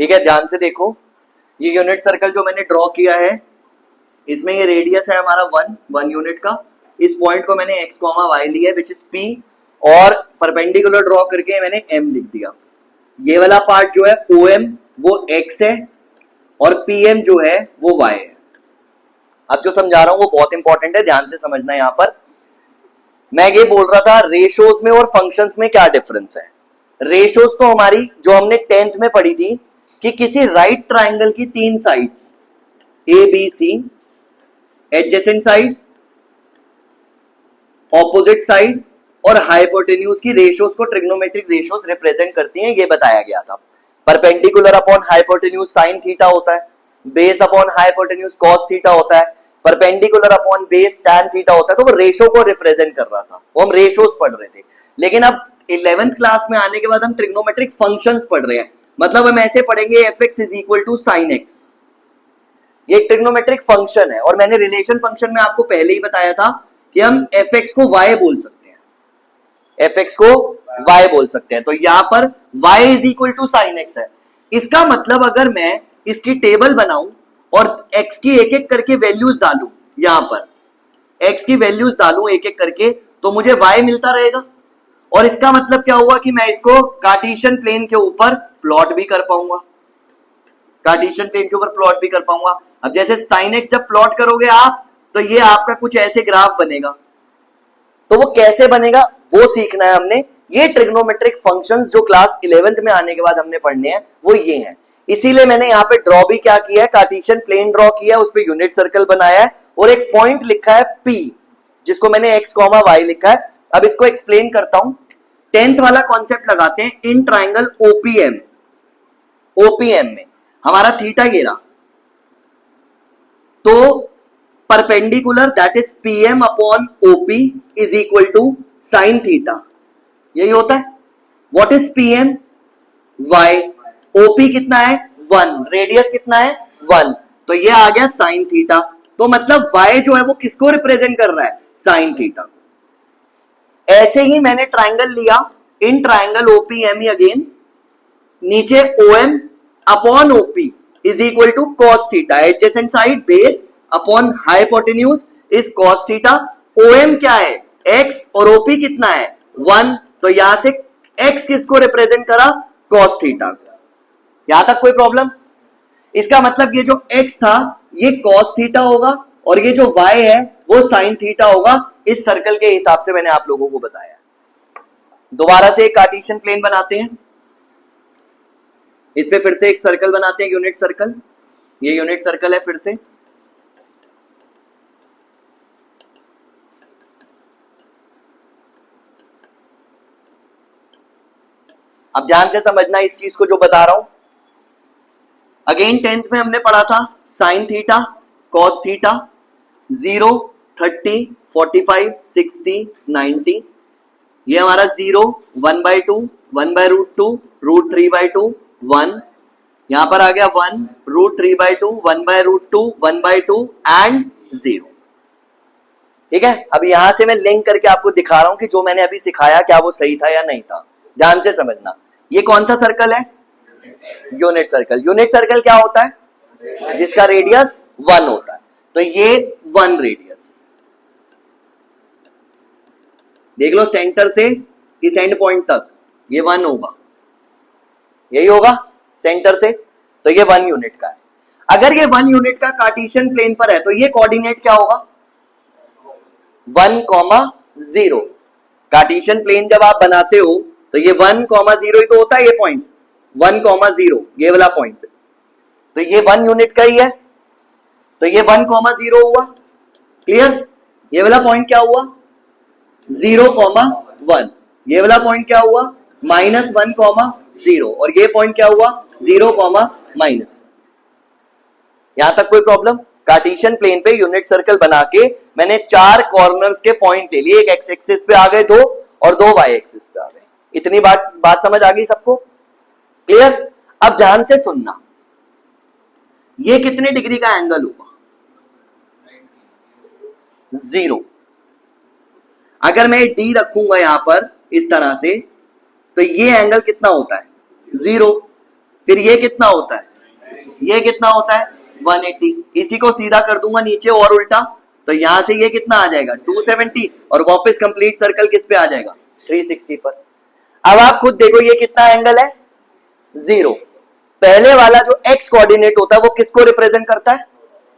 ठीक है, ध्यान से देखो, ये यूनिट सर्कल जो मैंने ड्रॉ किया है, इसमें ये रेडियस है हमारा 1 यूनिट का। इस पॉइंट को मैंने x, y लिया विच इज p, और परपेंडिकुलर ड्रॉ करके मैंने m लिख दिया। ये वाला पार्ट जो है OM वो x है और PM जो है वो y है। अब जो समझा रहा हूं वो बहुत इंपॉर्टेंट है, ध्यान से समझना। यहां पर मैं ये बोल रहा था रेशोज में और फंक्शंस में क्या डिफरेंस है। रेशोज तो हमारी जो हमने 10th में पढ़ी थी कि किसी राइट ट्राइंगल की 3 sides A B C, adjacent side, opposite side और हाइपोटेन्यूज की रेशोज को ट्रिग्नोमेट्रिक रेशोज रिप्रेजेंट करती हैं, ये बताया गया था। Perpendicular upon hypotenuse sine theta होता है, base upon hypotenuse cos theta होता है, perpendicular upon base tan theta होता है। तो वो रेशो को रिप्रेजेंट कर रहा था, वो हम रेशोज पढ़ रहे थे। लेकिन अब 11th क्लास में आने के बाद हम ट्रिग्नोमेट्रिक फंक्शंस पढ़ रहे हैं। मतलब हम ऐसे पढ़ेंगे fx is equal to sine x, ये एक ट्रिग्नोमेट्रिक फंक्शन है। और मैंने रिलेशन फंक्शन में आपको पहले ही बताया था कि हम fx को y बोल सकते हैं, fx को y बोल सकते हैं। तो यहां पर y is equal to sine x है। इसका मतलब अगर मैं इसकी टेबल बनाऊं और x की एक एक करके वैल्यूज डालूं, यहां पर x की वैल्यूज डालूं एक एक करके, तो मुझे y मिलता रहेगा। और इसका मतलब क्या हुआ कि मैं इसको कार्टेशियन प्लेन के ऊपर प्लॉट भी कर पाऊंगा, कार्टेशियन प्लेन के ऊपर प्लॉट भी कर पाऊंगा। अब जैसे साइन एक्स जब प्लॉट करोगे आप, तो ये आपका कुछ ऐसे ग्राफ बनेगा। तो वो कैसे बनेगा वो सीखना है हमने। ये ट्रिग्नोमेट्रिक फंक्शंस जो क्लास 11th में आने के बाद हमने पढ़ने हैं वो ये हैं। इसीलिए मैंने यहाँ पे ड्रॉ भी क्या किया है, कार्टेशियन प्लेन ड्रॉ किया है, उस पे यूनिट सर्कल बनाया है और एक पॉइंट लिखा है P, जिसको मैंने x, y लिखा है। अब इसको एक्सप्लेन करता हूं। 10th वाला कॉन्सेप्ट लगाते हैं इन ट्राइंगल OPM। OPM में हमारा थीटा ये रहा, तो perpendicular that is PM upon OP is equal to sine theta, यही होता है। What is PM? Y। OP कितना है? 1। रेडियस कितना है? 1। तो ये आ गया साइन थीटा। तो मतलब Y जो है वो किसको रिप्रेजेंट कर रहा है? Sine theta. ऐसे ही मैंने ट्राइंगल लिया इन ट्राइंगल OPM अगेन, नीचे OM upon OP is equal to cos theta, adjacent side base upon hypotenuse is cos theta. OM क्या है? x और OP कितना है? 1। तो यहां से x किसको रिप्रेजेंट करा? Cos theta. यहां तक कोई प्रॉब्लम? इसका मतलब ये जो x था ये कॉस थीटा होगा और ये जो y है वो साइन थीटा होगा। इस सर्कल के हिसाब से मैंने आप लोगों को बताया। दोबारा से एक कार्टेशियन प्लेन बनाते हैं, इस पे फिर से एक सर्कल बनाते हैं, यूनिट सर्कल। ये यूनिट सर्कल है फिर से। अब ध्यान से समझना इस चीज को जो बता रहा हूं। अगेन 10th में हमने पढ़ा था साइन थीटा, कॉस थीटा, 0, 30, 45, 60, 90। ये हमारा 0, 1/2, 1/√2, √3/2, 1। यहां पर आ गया 1, √3/2, 1/√2, 1/2 एंड 0। ठीक है, अब यहां से मैं लिंक करके आपको दिखा रहा हूं कि जो मैंने अभी सिखाया क्या वो सही था या नहीं था। ध्यान से समझना। ये कौन सा सर्कल है? Unit circle. यूनिट सर्कल क्या होता है? जिसका रेडियस 1 होता है। तो ये 1 रेडियस, देख लो सेंटर से इस एंड पॉइंट तक ये 1 होगा, यही होगा सेंटर से। तो ये 1 यूनिट का है। अगर ये 1 यूनिट का कार्टेशियन प्लेन पर है तो ये कोऑर्डिनेट क्या होगा? 1, 0। कार्टेशियन प्लेन जब आप बनाते हो तो ये 1, 0 ही तो होता है। ये पॉइंट 1, 0, ये वाला पॉइंट, तो ये 1 यूनिट का ही है। तो ये 1, 0 हुआ। क्लियर? ये वाला पॉइंट क्या हुआ? 0, 1। ये वाला पॉइंट क्या हुआ? -1, 0। और ये पॉइंट क्या हुआ? 0, -1। यहां तक कोई प्रॉब्लम? कार्टेशियन प्लेन पे यूनिट सर्कल बना के मैंने 4 कॉर्नर्स के पॉइंट ले लिए। एक एक्स एक्सिस पे आ गए 2 और 2 वाई एक्सिस पे आ गए। इतनी बात समझ आ गई सबको? क्लियर? अब ध्यान से सुनना, ये कितने डिग्री का एंगल होगा? 0। अगर मैं D रखूंगा यहां पर इस तरह से, तो ये एंगल कितना होता है? 0। फिर ये कितना होता है, ये कितना होता है 180, इसी को सीधा कर दूंगा नीचे और उल्टा, तो यहां से ये कितना आ जाएगा 270 और वापस कंप्लीट सर्कल किस पे आ जाएगा 360 पर। अब आप खुद देखो ये कितना एंगल है 0। पहले वाला जो x कोऑर्डिनेट होता है वो किसको रिप्रेजेंट करता है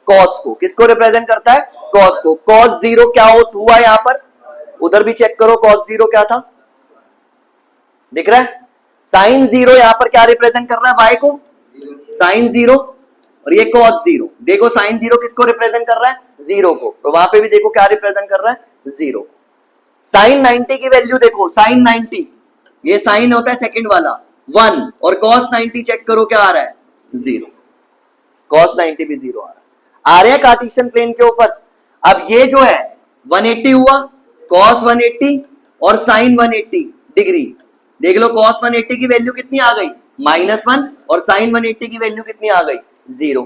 cos को, किसको रिप्रेजेंट करता है cos को। cos 0 क्या हुआ यहां पर, उधर भी चेक करो cos 0 क्या था, दिख रहा है। sin 0 यहां पर क्या रिप्रेजेंट कर रहा है y को, sin 0, और ये cos 0। देखो sin 0 किसको रिप्रेजेंट कर रहा है 0 को, तो वहां पे भी देखो क्या रिप्रेजेंट कर रहा है 0। sin 90 की वैल्यू देखो, sin 90 ये sin होता है सेकंड वाला 1 और cos 90 चेक करो क्या आ रहा है 0, cos 90 भी 0 आ रहा है कार्टेशियन प्लेन के ऊपर। अब ये जो है 180 हुआ, cos 180 और sin 180 डिग्री, देख लो cos 180 की वैल्यू कितनी आ गई -1 और sin 180 की वैल्यू कितनी आ गई 0।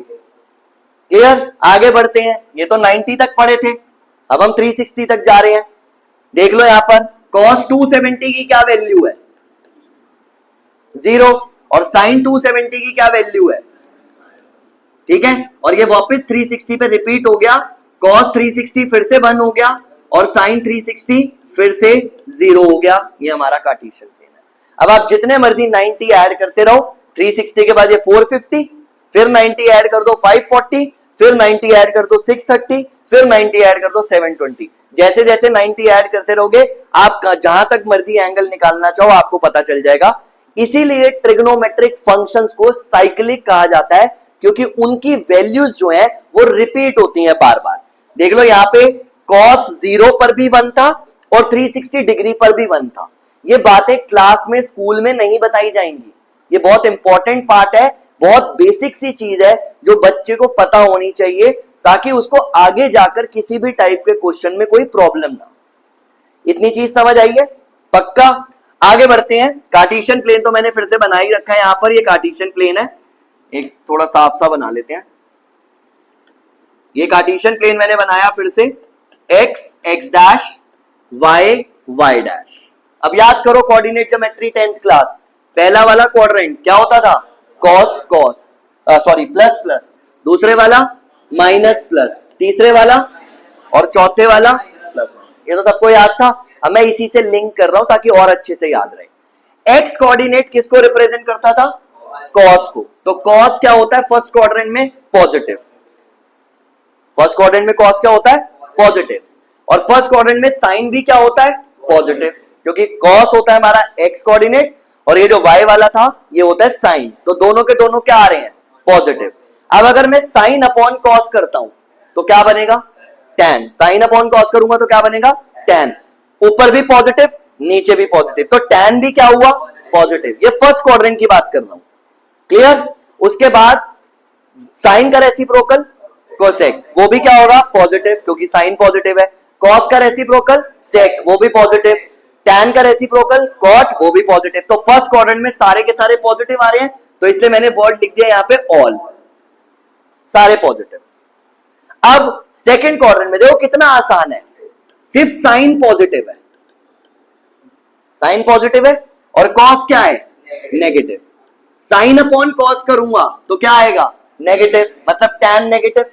क्लियर, आगे बढ़ते हैं। ये तो 90 तक पढ़े थे, अब हम 360 तक जा रहे हैं। देख लो यहां पर cos 270 की क्या वैल्यू है 0 और sin 270 की क्या वैल्यू है, ठीक है। और ये वापस 360 पे रिपीट हो गया, cos 360 फिर से 1 हो गया और sin 360 फिर से 0 हो गया। ये हमारा कार्टेशियन प्लेन है। अब आप जितने मर्जी 90 ऐड करते रहो, 360 के बाद ये 450, फिर 90 ऐड कर दो 540, फिर 90 ऐड कर दो 630, फिर 90 ऐड कर दो 720। जैसे जैसे 90 ऐड करते रहोगे आप जहां तक मर्जी एंगल निकालना चाहो आपको पता चल जाएगा। इसीलिए ट्रिग्नोमेट्रिक फंक्शंस को साइक्लिक कहा जाता है, क्योंकि उनकी वैल्यूज जो है वो रिपीट होती हैं बार बार। देख लो यहाँ पे cos 0 पर भी 1 था और 360 डिग्री पर भी 1 था। ये बातें क्लास में स्कूल में नहीं बताई जाएंगी, ये बहुत इंपॉर्टेंट पार्ट है, बहुत बेसिक सी चीज है जो बच्चे को पता होनी चाहिए, ताकि उसको आगे जाकर किसी भी टाइप के क्वेश्चन में कोई प्रॉब्लम ना। इतनी चीज समझ आई है पक्का। आगे बढ़ते हैं। कार्टेशियन प्लेन तो मैंने फिर से बना ही रखा है, यहां पर ये कार्टेशियन प्लेन है, एक थोड़ा साफ सा बना लेते हैं। ये कार्टेशियन प्लेन मैंने बनाया फिर से, x x dash y y dash. अब याद करो कोऑर्डिनेट ज्योमेट्री 10th क्लास, पहला वाला क्वाड्रेंट क्या होता था cos cos sorry plus plus, दूसरे वाला माइनस प्लस, तीसरे वाला और चौथे वाला प्लस। ये तो सबको याद था, अब मैं इसी से लिंक कर रहा हूं ताकि और अच्छे से याद रहे। x कोऑर्डिनेट किसको रिप्रेजेंट करता था cos को, तो cos क्या होता है फर्स्ट क्वाड्रेंट में पॉजिटिव, फर्स्ट क्वाड्रेंट में cos क्या होता है पॉजिटिव, और फर्स्ट क्वाड्रेंट में sin भी क्या होता है पॉजिटिव, क्योंकि cos होता है हमारा x कोऑर्डिनेट और ये जो y वाला था ये होता है sin, तो दोनों के दोनों क्या आ रहे हैं पॉजिटिव। अब अगर मैं sin अपॉन cos करता हूं तो क्या बनेगा tan, sin अपॉन cos करूंगा तो क्या बनेगा tan, ऊपर भी पॉजिटिव नीचे भी पॉजिटिव, तो tan भी क्या हुआ पॉजिटिव। ये फर्स्ट क्वाड्रेंट की बात कर रहा हूं, क्लियर। उसके बाद sin का रेसिप्रोकल cosec, वो भी क्या होगा पॉजिटिव क्योंकि sin पॉजिटिव है। cos का रेसिप्रोकल sec, वो भी पॉजिटिव। tan का रेसिप्रोकल cot, वो भी पॉजिटिव। तो फर्स्ट क्वाड्रेंट में सारे के सारे पॉजिटिव आ रहे हैं, तो इसलिए मैंने वर्ड लिख दिया यहां पे ऑल, सारे पॉजिटिव। अब सेकंड क्वाड्रेंट में देखो कितना आसान है, सिर्फ sin पॉजिटिव है, sin पॉजिटिव है और cos क्या है नेगेटिव। sin अपॉन cos करूंगा तो क्या आएगा नेगेटिव, मतलब tan नेगेटिव।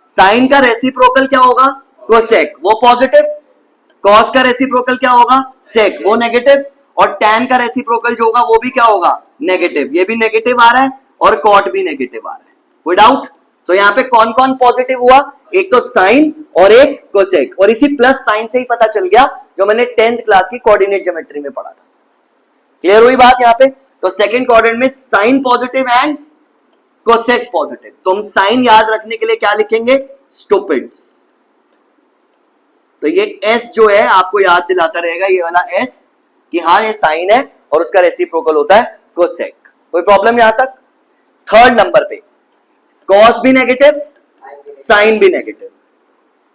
sin का रेसिप्रोकल क्या होगा cosec, वो पॉजिटिव। cos का रेसिप्रोकल क्या होगा sec, वो नेगेटिव। और tan का रेसिप्रोकल जो होगा वो भी क्या होगा नेगेटिव, ये भी नेगेटिव आ रहा है और cot भी नेगेटिव आ रहा है। कोई डाउट? तो यहाँ पे कौन कौन पॉजिटिव हुआ, एक तो sin और एक cosec, और इसी प्लस साइन से ही पता चल गया जो मैंने 10th क्लास की कोऑर्डिनेट ज्योमेट्री में पढ़ा था। क्लियर हुई बात यहाँ पे? तो सेकंड क्वाड्रेंट में sin positive and cosec positive. तो हम साइन याद रखने के लिए क्या लिखेंगे स्टूपिड्स। तो ये s जो है आपको याद दिलाता रहेगा, ये वाला s कि हाँ ये साइन है और उसका रेसिप्रोकल होता है cosec। कोई प्रॉब्लम यहां तक? थर्ड नंबर पे cos भी नेगेटिव साइन भी नेगेटिव,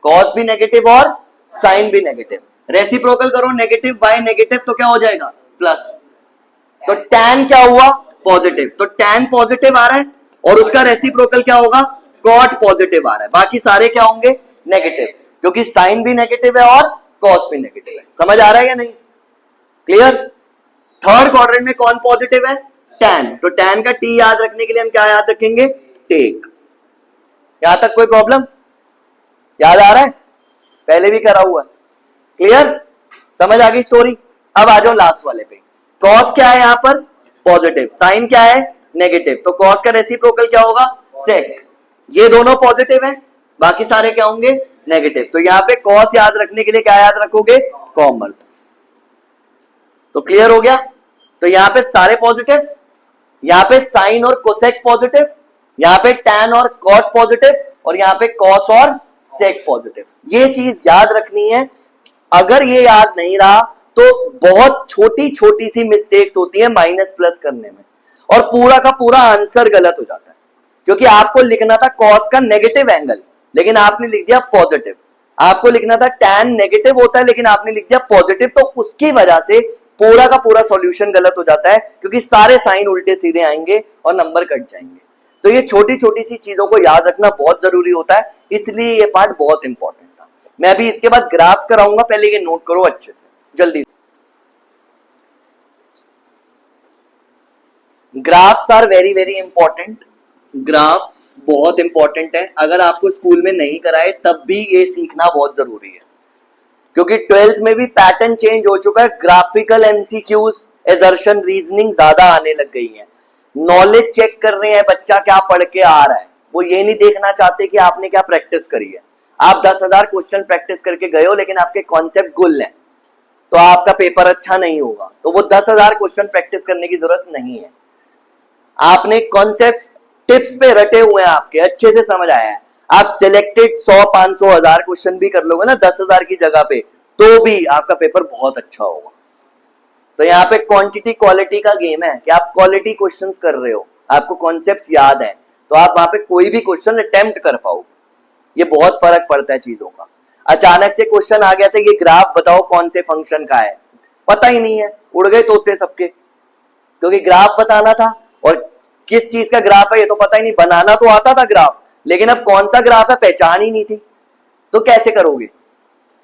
cos भी नेगेटिव और साइन भी नेगेटिव। रेसिप्रोकल करो नेगेटिव बाय नेगेटिव तो क्या हो जाएगा प्लस, तो tan क्या हुआ पॉजिटिव, तो tan पॉजिटिव आ रहा है और उसका रेसिप्रोकल क्या होगा cot पॉजिटिव आ रहा है, बाकी सारे क्या होंगे नेगेटिव, क्योंकि साइन भी नेगेटिव है और cos भी नेगेटिव है। समझ आ रहा है या नहीं? क्लियर। थर्ड क्वाड्रेंट में कौन पॉजिटिव है टैन, तो टैन का टी याद रखने के लिए हम क्या याद रखेंगे? टेक। यहां तक कोई प्रॉब्लम? याद आ रहा है? पहले भी करा हुआ है, क्लियर? समझ आ गई स्टोरी? अब आ जाओ लास्ट वाले पे। कॉस क्या है यहां पर? पॉजिटिव। साइन क्या है? नेगेटिव। तो कॉस का रेसिप्रोकल क्या होगा? सेक। ये दोनों पॉजिटिव है, बाकी सारे क्या होंगे? नेगेटिव। तो यहां पे कॉस याद रखने के लिए क्या याद रखोगे? कॉमर्स। तो क्लियर हो गया? तो यहां पे सारे पॉजिटिव, यहां पे साइन और कोसेक पॉजिटिव, यहां पे टैन और कॉट पॉजिटिव, और यहां पे कॉस और सेक पॉजिटिव। ये चीज याद रखनी है। अगर ये याद नहीं रहा तो बहुत छोटी छोटी सी मिस्टेक्स होती है माइनस प्लस करने में, और पूरा का पूरा आंसर गलत हो जाता है, क्योंकि आपको लिखना था कॉस का नेगेटिव एंगल, लेकिन आपने लिख दिया पॉजिटिव। आपको लिखना था टैन नेगेटिव होता है, लेकिन आपने लिख दिया पॉजिटिव। तो उसकी वजह से पूरा का पूरा सॉल्यूशन गलत हो जाता है, क्योंकि सारे साइन उल्टे सीधे आएंगे और नंबर कट जाएंगे। तो ये छोटी छोटी सी चीजों को याद रखना बहुत जरूरी होता है, इसलिए ये पार्ट बहुत इंपॉर्टेंट था। मैं अभी इसके बाद ग्राफ्स कराऊंगा, पहले ये नोट करो अच्छे से, जल्दी। Graphs are very very important. Graphs बहुत इंपॉर्टेंट है। अगर आपको स्कूल में नहीं कराए तब भी ये सीखना बहुत जरूरी है, क्योंकि 12th में भी पैटर्न चेंज हो चुका है। ग्राफिकल एमसीक्यूज, एजर्शन, रीजनिंग ज्यादा आने लग गई है। नॉलेज चेक कर रहे हैं बच्चा क्या पढ़ के आ रहा है, वो ये नहीं देखना चाहते कि आपने क्या प्रैक्टिस करी है। आप 10,000 क्वेश्चन प्रैक्टिस करके गए हो, लेकिन आपके कॉन्सेप्ट गुल हैं, तो आपका पेपर अच्छा नहीं होगा। तो वो 10,000 क्वेश्चन प्रैक्टिस करने की जरूरत नहीं है। आपने कॉन्सेप्ट टिप्स पे रटे हुए हैं, आपके अच्छे से समझ आया है। आप सिलेक्टेड 100, 500, 1000 क्वेश्चन भी कर लोगे ना 10,000 की जगह पे, तो भी आपका पेपर बहुत अच्छा होगा। तो यहाँ पे क्वांटिटी क्वालिटी का गेम है कि आप क्वालिटी क्वेश्चंस कर रहे हो, आपको कॉन्सेप्ट्स याद है, तो आप वहां पे कोई भी क्वेश्चन अटेम्प्ट कर पाओ। ये बहुत फर्क पड़ता है चीजों का। अचानक से क्वेश्चन आ गया था ये ग्राफ बताओ कौन से फंक्शन का है, पता ही नहीं है, उड़ गए तोते सबके, क्योंकि ग्राफ बताना था, और किस चीज का ग्राफ है ये तो पता ही नहीं। बनाना तो आता था ग्राफ, लेकिन अब कौन सा ग्राफ है पहचान ही नहीं थी, तो कैसे करोगे?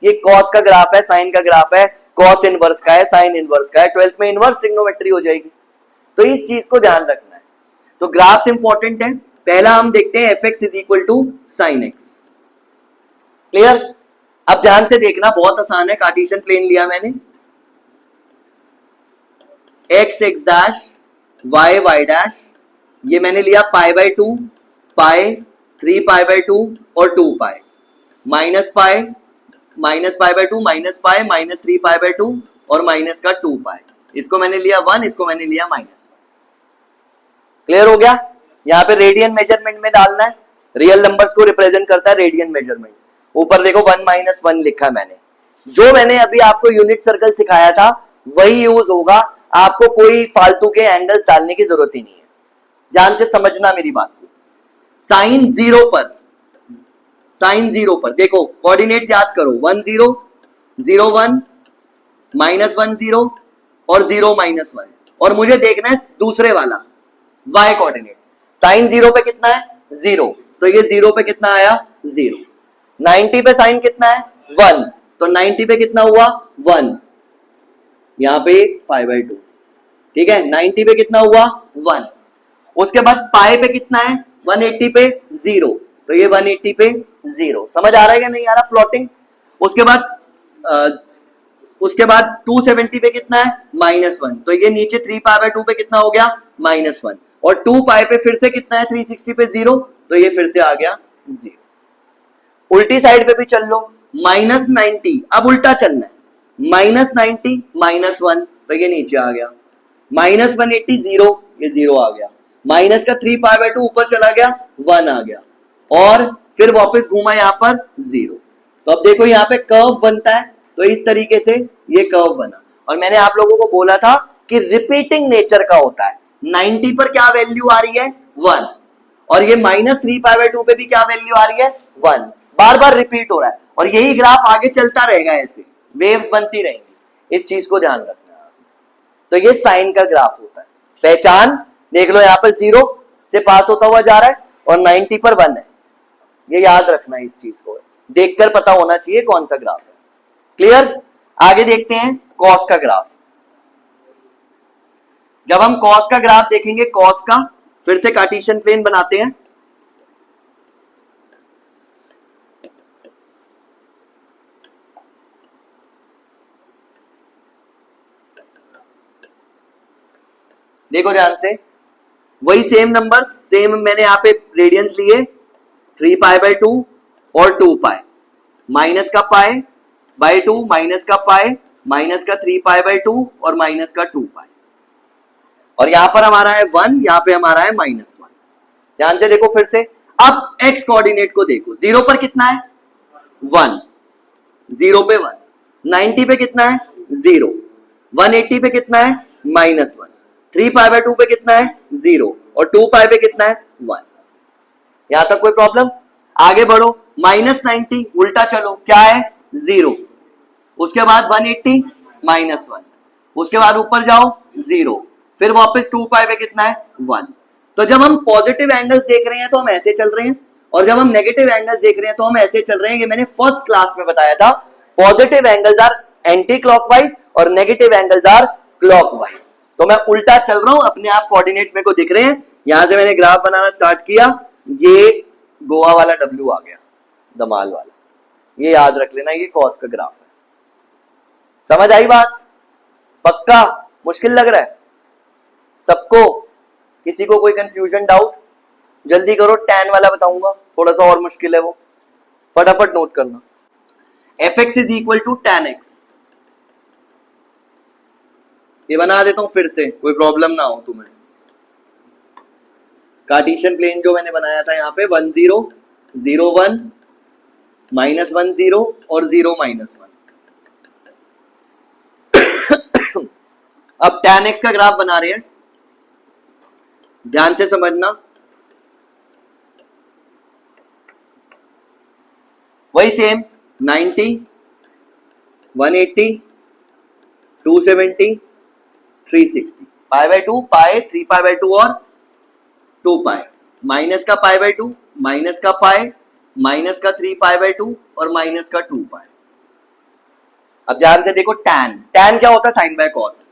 ये कॉस का ग्राफ है, साइन का ग्राफ है, कॉस इनवर्स का है, साइन इनवर्स का है, 12th में इनवर्स ट्रिग्नोमेट्री हो जाएगी। तो इस चीज को ध्यान रखना है। तो ग्राफ्स इंपॉर्टेंट है। पहला हम देखते हैं f x is equal to sine x. Clear? अब ध्यान से देखना, बहुत आसान है। कार्टेशियन प्लेन लिया मैंने, X X dash, Y Y dash, ये मैंने लिया π/2, पाई, 3π/2 और 2π, minus pi, minus π/2, minus pi, minus 3π/2 और माइनस का 2π। इसको मैंने लिया 1, इसको मैंने लिया माइनस। क्लियर हो गया? यहाँ पे रेडियन मेजरमेंट में डालना है, रियल नंबर्स को रिप्रेजेंट करता है रेडियन मेजरमेंट। ऊपर देखो 1 - 1 लिखा मैंने। जो मैंने अभी आपको यूनिट सर्कल सिखाया था वही यूज होगा, आपको कोई फालतू के एंगल डालने की जरूरत ही नहीं है। ध्यान से समझना मेरी बात को। साइन 0 पर, साइन 0 पर देखो कोऑर्डिनेट्स याद करो, 1 0 0 1 -1 0 और 0 -1, और मुझे देखना है दूसरे वाला y कोऑर्डिनेट। साइन 0 पे कितना है? 0, तो ये 0 पे कितना आया? 0। 90 पे साइन कितना है? 1, तो 90 पे कितना हुआ? 1, यहां पे π/2। ठीक है, 90 पे कितना हुआ? 1। उसके बाद पाई पे कितना है? 180 पे 0, तो ये 180 पे 0। समझ आ रहा है या नहीं आ रहा प्लॉटिंग? उसके बाद 270 पे कितना है? -1, तो ये नीचे 3π/2 पे कितना हो गया? -1, और 2π पे फिर से कितना है? 360 पे 0, तो ये फिर से आ गया 0। उल्टी साइड पे भी चल लो, -90, अब उल्टा चलना है, -90 -1, तो ये नीचे आ गया, -180 0, ये 0 आ गया, माइनस का 3π/2 ऊपर चला गया, 1 आ गया, और फिर वापस घूमा यहाँ पर 0। तो अब देखो यहाँ पे कर्व बनता है, तो इस तरीके से ये कर्व बना। और मैंने आप लोगों को बोला था कि रिपीटिंग नेचर का होता है। 90 पर क्या वैल्यू आ रही है? 1, और ये -3π/2 पे भी क्या वैल्यू आ रही है? 1। बार बार रिपीट हो रहा है, और यही ग्राफ आगे चलता रहेगा, ऐसे वेव्स बनती रहेंगी। इस चीज को ध्यान रखना। तो ये साइन का ग्राफ होता है। पहचान देख लो, यहाँ पर 0 से पास होता हुआ जा रहा है और 90 पर 1 है। ये याद रखना है, इस चीज को देखकर पता होना चाहिए कौन सा ग्राफ है। क्लियर? आगे देखते हैं कॉस का ग्राफ। जब हम कॉस का ग्राफ देखेंगे, कॉस का, फिर से कार्टेशियन प्लेन बनाते हैं। देखो ध्यान से, वही सेम नंबर, सेम मैंने यहां पे रेडियंस लिए 3 पाई बाई 2 और 2 पाई, माइनस का पाई बाई 2, माइनस का पाई, माइनस का 3 पाई बाई 2 और माइनस का 2 पाई, और यहां पर हमारा है 1, यहां पे हमारा है -1। ध्यान से देखो फिर से, अब x कोऑर्डिनेट को देखो, 0 पर कितना है 1, 0 पे 1, 90 पे कितना है 0, 180 पे कितना है -1, 3 पाई बाई 2 पे कितना है 0 और 2 पाई पे कितना है 1। यहां तक कोई प्रॉब्लम? आगे बढ़ो, -90 उल्टा चलो, क्या है 0, उसके बाद 180 -1, उसके बाद ऊपर जाओ 0, फिर वापस 2 पाई पे कितना है 1। तो जब हम पॉजिटिव एंगल्स देख रहे हैं तो हम ऐसे चल रहे हैं, और जब हम नेगेटिव एंगल्स देख रहे हैं तो हम ऐसे चल रहे हैं। ये मैंने फर्स्ट क्लास में बताया था, positive angles are anti clockwise और नेगेटिव एंगल्स आर क्लॉकवाइज। तो मैं उल्टा चल रहा हूं, अपने आप कोऑर्डिनेट्स मेरे को दिख रहे हैं। यहां से मैंने ग्राफ बनाना स्टार्ट किया, ये गोवा वाला W आ गया, दमाल वाला, ये याद रख लेना, ये कॉस का ग्राफ है। समझ आई बात? पक्का? मुश्किल लग रहा है सबको? किसी को कोई कंफ्यूजन, डाउट? जल्दी करो, tan वाला बताऊंगा, थोड़ा सा और मुश्किल है वो, फटाफट नोट करना। fx is equal to tan x, ये बना देता हूं फिर से, कोई प्रॉब्लम ना हो तुम्हें। कार्टेशियन प्लेन जो मैंने बनाया था यहाँ पे 1 0 0 1 -1 0 और 0 -1। अब tan x का ग्राफ बना रहे हैं, ध्यान से समझना। वही same 90 180 270 360, pi by 2, pi 3 pi by 2 और 2 पाई, माइनस का पाई बाई 2, माइनस का पाई, माइनस का 3 पाई बाई 2 और माइनस का 2 पाई। अब ध्यान से देखो, tan क्या होता है? साइन बाय कॉस,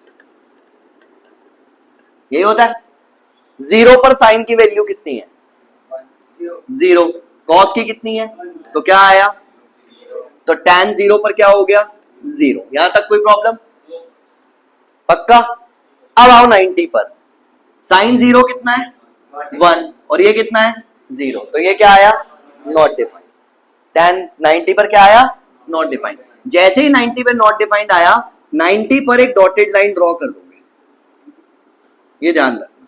यही होता है। 0 पर साइन की वैल्यू कितनी है 0, कॉस की कितनी है, तो क्या आया, तो tan 0 पर क्या हो गया 0। यहां तक कोई प्रॉब्लम? पक्का? अब आओ 90 पर, साइन 0 कितना है 1 और ये कितना है 0, तो ये क्या आया नॉट डिफाइंड। tan 90 पर क्या आया नॉट डिफाइंड। जैसे ही 90 पे नॉट डिफाइंड आया, 90 पर एक डॉटेड लाइन ड्रॉ कर दोगे, ये ध्यान रखना,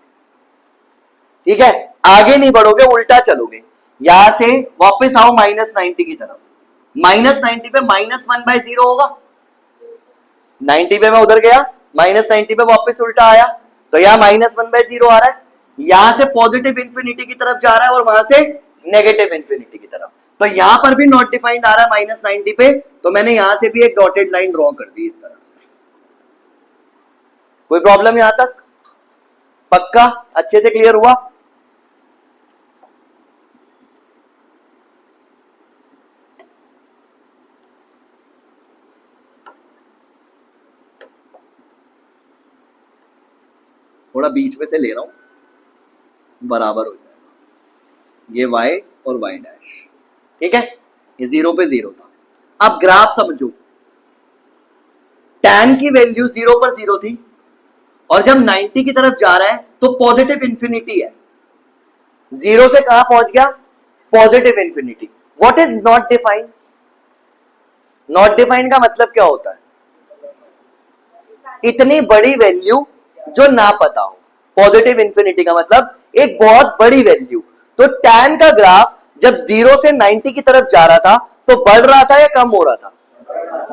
ठीक है? आगे नहीं बढ़ोगे, उल्टा चलोगे। यहां से वापस आओ -90 की तरफ, -90 पे -1/0 होगा, 90 पे मैं उधर गया, -90 पे वापस उल्टा आया, तो यहाँ -1/0 आ रहा है। यहां से पॉजिटिव इंफिनिटी की तरफ जा रहा है और वहां से नेगेटिव इंफिनिटी की तरफ, तो यहां पर भी नॉट डिफाइंड आ रहा है -90 पे, तो मैंने यहां से भी एक डॉटेड लाइन ड्रॉ कर दी इस तरह से। कोई प्रॉब्लम यहां तक? पक्का? अच्छे से क्लियर हुआ? थोड़ा बीच में से ले रहा हूं, बराबर हो जाएगा, ये y और y डैश, ठीक है? ये 0 पे 0 था। अब ग्राफ समझो, tan की वैल्यू 0 पर 0 थी, और जब 90 की तरफ जा रहा है तो पॉजिटिव इंफिनिटी है, 0 से कहां पहुंच गया positive infinity. What is not defined? Not defined का मतलब क्या होता है? इतनी बड़ी वैल्यू जो ना पता हो। पॉजिटिव इंफिनिटी का मतलब एक बहुत बड़ी वैल्यू। तो tan का ग्राफ जब 0 से 90 की तरफ जा रहा था तो बढ़ रहा था या कम हो रहा था?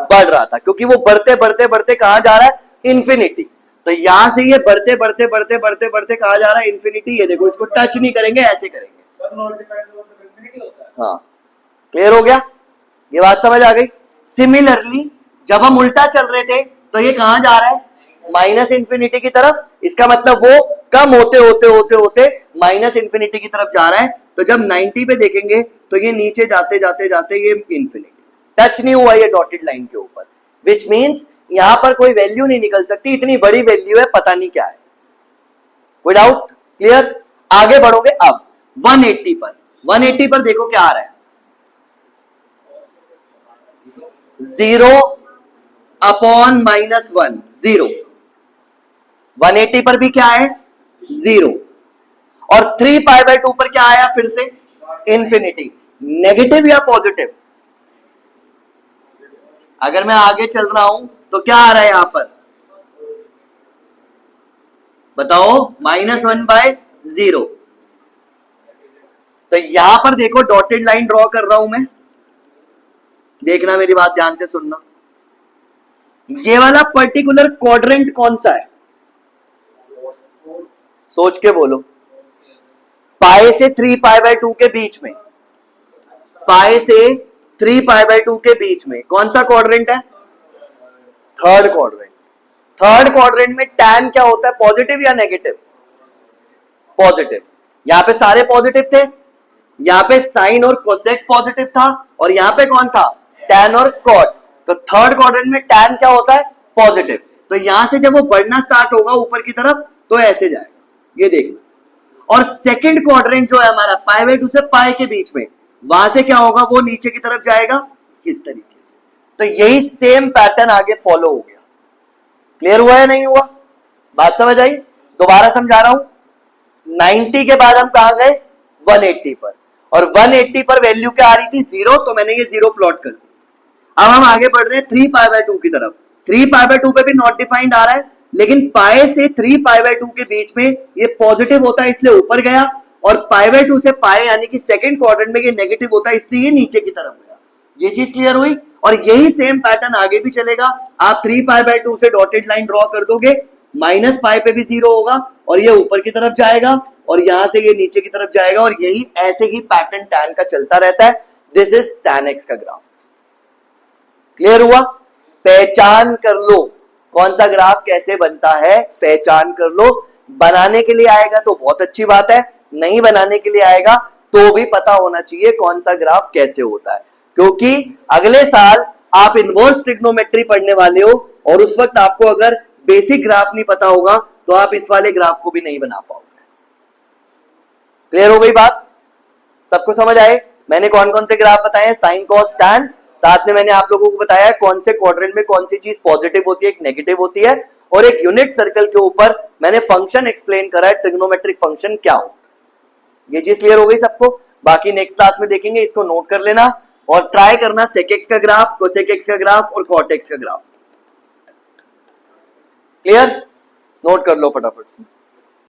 बढ़ रहा था, क्योंकि वो बढ़ते बढ़ते बढ़ते कहां जा रहा है इंफिनिटी। तो यहां से ये बढ़ते बढ़ते बढ़ते बढ़ते बढ़ते कहां जा रहा है इंफिनिटी। ये देखो, इसको टच नहीं करेंगे, ऐसे करेंगे। हाँ, क्लियर हो गया? ये बात समझ आ गई? सिमिलरली जब हम उल्टा चल रहे थे तो ये कहां जा रहा है माइनस इंफिनिटी की तरफ। इसका मतलब वो कम होते होते होते होते माइनस इंफिनिटी की तरफ जा रहा है। तो जब 90 पे देखेंगे तो ये नीचे जाते जाते जाते ये इंफिनिटी, टच नहीं हुआ ये डॉटेड लाइन के ऊपर, विच मींस यहां पर कोई वैल्यू नहीं निकल सकती। इतनी बड़ी वैल्यू है, पता नहीं क्या है। कोई डाउट? क्लियर? आगे बढ़ोगे अब 180 पर। 180 पर देखो क्या आ रहा है, 0 अपॉन -1, 0। 180 पर भी क्या है, 0। और 3π/2 पर क्या आया फिर से, इंफिनिटी। नेगेटिव या पॉजिटिव? अगर मैं आगे चल रहा हूं तो क्या आ रहा है यहां पर, बताओ, -1/0। तो यहां पर देखो डॉटेड लाइन ड्रॉ कर रहा हूं मैं, देखना मेरी बात ध्यान से सुनना। ये वाला पर्टिकुलर क्वाड्रेंट कौन सा है, सोच के बोलो। पाई से 3π/2 के बीच में, पाई से 3π/2 के बीच में कौन सा क्वाड्रेंट है, थर्ड क्वाड्रेंट। थर्ड क्वाड्रेंट में टैन क्या होता है, पॉजिटिव या नेगेटिव? पॉजिटिव। यहां पे सारे पॉजिटिव थे, यहां पे साइन और कोसेक पॉजिटिव था, और यहां पे कौन था, टैन और कॉट। तो थर्ड क्वाड्रेंट में टैन क्या होता है, पॉजिटिव। तो यहां से जब वो बढ़ना स्टार्ट होगा ऊपर की तरफ तो ऐसे जाएगा, ये देखना। और सेकंड क्वाड्रेंट जो है हमारा π/2 से पाई के बीच में, वहां से क्या होगा, वो नीचे की तरफ जाएगा किस तरीके से। तो यही सेम पैटर्न आगे फॉलो हो गया। क्लियर हुआ या नहीं हुआ, बात समझ आई? दोबारा समझा रहा हूं। 90 के बाद हम कहां गए, 180 पर, और 180 पर वैल्यू क्या आ रही थी, 0। तो मैंने ये 0 प्लॉट कर दिया। अब हम आगे बढ़ रहे हैं 3π/2 की तरफ। 3π/2 पे भी नॉट डिफाइंड आ रहा है, लेकिन पाई से 3π/2 के बीच में ये पॉजिटिव होता है इसलिए ऊपर गया, और π/2 से पाई यानी कि सेकंड क्वाड्रेंट में ये नेगेटिव होता है इसलिए ये नीचे की तरफ गया। ये चीज क्लियर हुई? और यही सेम पैटर्न आगे भी चलेगा। आप 3π/2 से डॉटेड लाइन ड्रॉ कर दोगे, -पाई पे भी 0 होगा, और ये ऊपर की तरफ जाएगा, और यहां से ये नीचे की तरफ जाएगा, और यही ऐसे ही पैटर्न टैन का चलता रहता है। दिस इज tan x का ग्राफ। क्लियर हुआ? पहचान कर लो कौन सा ग्राफ कैसे बनता है, पहचान कर लो। बनाने के लिए आएगा तो बहुत अच्छी बात है, नहीं बनाने के लिए आएगा तो भी पता होना चाहिए कौन सा ग्राफ कैसे होता है, क्योंकि अगले साल आप इनवर्स ट्रिग्नोमेट्री पढ़ने वाले हो, और उस वक्त आपको अगर बेसिक ग्राफ नहीं पता होगा तो आप इस वाले ग्राफ को भी नहीं बना पाओगे। क्लियर हो गई बात? सबको समझ आए? मैंने कौन कौन से ग्राफ बताए, साइन कॉस टैन, साथ में मैंने आप लोगों को बताया कौन से क्वाड्रेंट में कौन सी चीज पॉजिटिव होती है, एक नेगेटिव होती है, और एक यूनिट सर्कल के ऊपर मैंने फंक्शन एक्सप्लेन करा है, ट्रिग्नोमेट्रिक फंक्शन क्या होता है। ये चीज क्लियर हो गई सबको? बाकी नेक्स्ट क्लास में देखेंगे, इसको नोट कर लेना और ट्राई करना सेक एक्स का ग्राफ, कोसेक एक्स का ग्राफ और कॉट एक्स का ग्राफ। क्लियर? नोट कर लो फटाफट से।